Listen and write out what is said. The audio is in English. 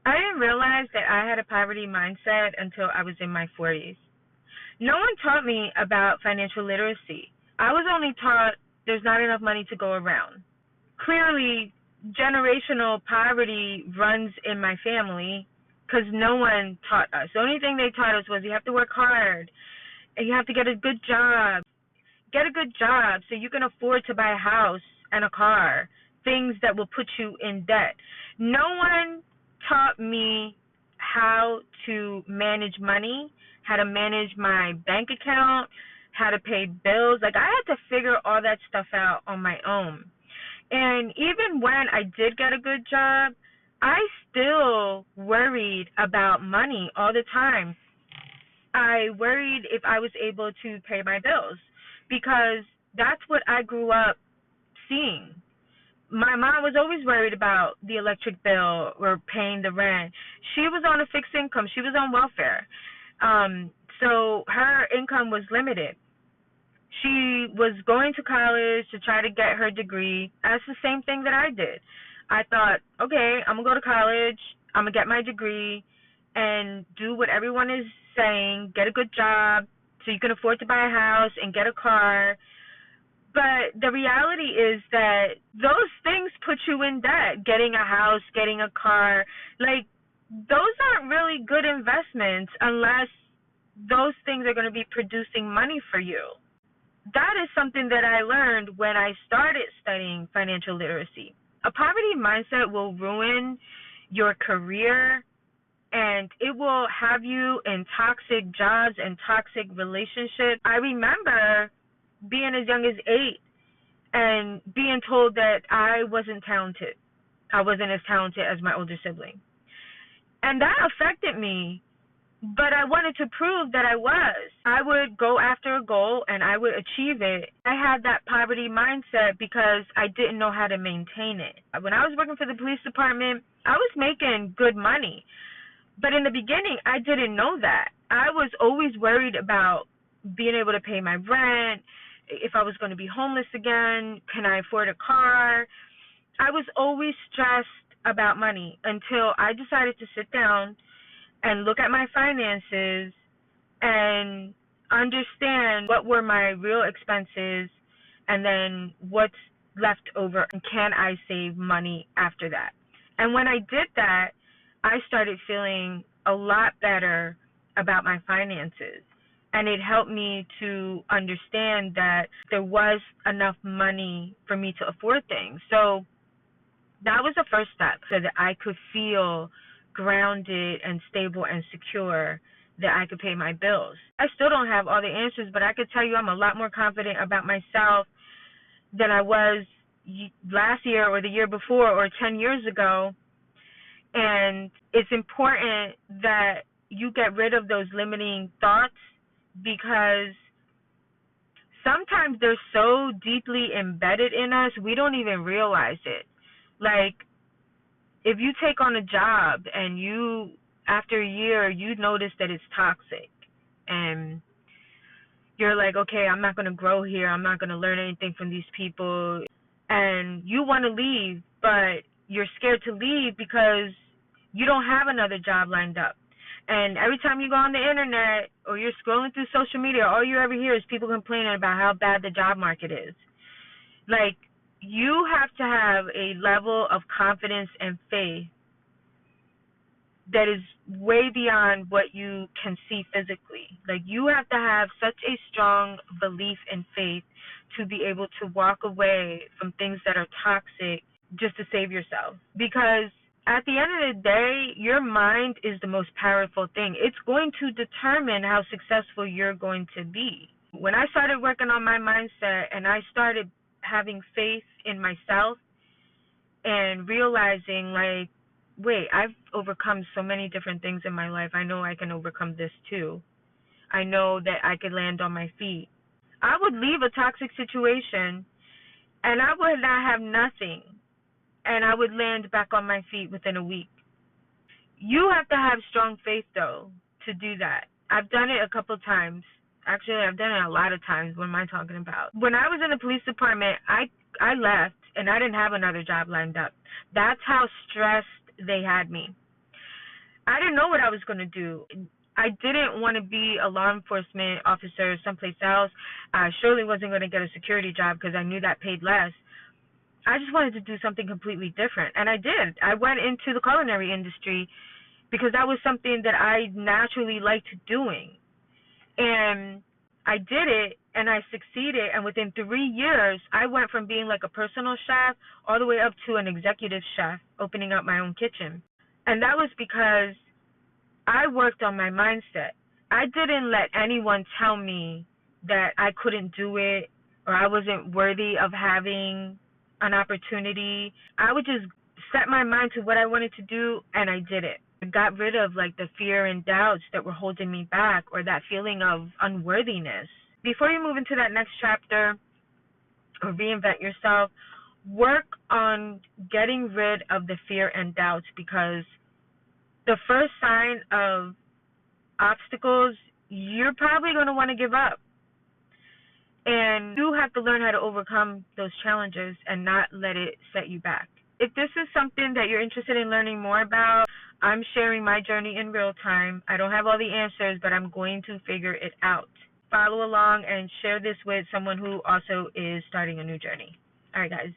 I didn't realize that I had a poverty mindset until I was in my 40s. No one taught me about financial literacy. I was only taught there's not enough money to go around. Clearly, generational poverty runs in my family because no one taught us. The only thing they taught us was you have to work hard and you have to get a good job. Get a good job so you can afford to buy a house and a car, things that will put you in debt. No one taught me how to manage money, how to manage my bank account, how to pay bills. Like, I had to figure all that stuff out on my own. And even when I did get a good job, I still worried about money all the time. I worried if I was able to pay my bills because that's what I grew up seeing. My mom was always worried about the electric bill or paying the rent. She was on a fixed income. She was on welfare. So her income was limited. She was going to college to try to get her degree. That's the same thing that I did. I thought, okay, I'm going to go to college. I'm going to get my degree and do what everyone is saying, get a good job so you can afford to buy a house and get a car. But the reality is that those things put you in debt. Getting a house, getting a car, like, those aren't really good investments unless those things are going to be producing money for you. That is something that I learned when I started studying financial literacy. A poverty mindset will ruin your career, and it will have you in toxic jobs and toxic relationships. I remember being as young as 8 and being told that I wasn't talented. I wasn't as talented as my older sibling. And that affected me, but I wanted to prove that I was. I would go after a goal and I would achieve it. I had that poverty mindset because I didn't know how to maintain it. When I was working for the police department, I was making good money. But in the beginning, I didn't know that. I was always worried about being able to pay my rent, if I was going to be homeless again, can I afford a car? I was always stressed about money until I decided to sit down and look at my finances and understand what were my real expenses and then what's left over and can I save money after that. And when I did that, I started feeling a lot better about my finances. And it helped me to understand that there was enough money for me to afford things. So that was the first step so that I could feel grounded and stable and secure that I could pay my bills. I still don't have all the answers, but I could tell you I'm a lot more confident about myself than I was last year or the year before or 10 years ago. And it's important that you get rid of those limiting thoughts because sometimes they're so deeply embedded in us, we don't even realize it. Like, if you take on a job and you, after a year, you notice that it's toxic and you're like, okay, I'm not going to grow here. I'm not going to learn anything from these people. And you want to leave, but you're scared to leave because you don't have another job lined up. And every time you go on the internet or you're scrolling through social media, all you ever hear is people complaining about how bad the job market is. Like, you have to have a level of confidence and faith that is way beyond what you can see physically. Like, you have to have such a strong belief and faith to be able to walk away from things that are toxic just to save yourself. Because at the end of the day, your mind is the most powerful thing. It's going to determine how successful you're going to be. When I started working on my mindset and I started having faith in myself and realizing, like, wait, I've overcome so many different things in my life. I know I can overcome this too. I know that I could land on my feet. I would leave a toxic situation and I would not have nothing. And I would land back on my feet within a week. You have to have strong faith, though, to do that. I've done it a couple times. Actually, I've done it a lot of times. What am I talking about? When I was in the police department, I left, and I didn't have another job lined up. That's how stressed they had me. I didn't know what I was going to do. I didn't want to be a law enforcement officer someplace else. I surely wasn't going to get a security job because I knew that paid less. I just wanted to do something completely different. And I did. I went into the culinary industry because that was something that I naturally liked doing. And I did it and I succeeded. And within 3 years, I went from being like a personal chef all the way up to an executive chef, opening up my own kitchen. And that was because I worked on my mindset. I didn't let anyone tell me that I couldn't do it or I wasn't worthy of having an opportunity. I would just set my mind to what I wanted to do and I did it. I got rid of like the fear and doubts that were holding me back or that feeling of unworthiness. Before you move into that next chapter or reinvent yourself, work on getting rid of the fear and doubts, because the first sign of obstacles, you're probably going to want to give up. And you have to learn how to overcome those challenges and not let it set you back. If this is something that you're interested in learning more about, I'm sharing my journey in real time. I don't have all the answers, but I'm going to figure it out. Follow along and share this with someone who also is starting a new journey. All right, guys.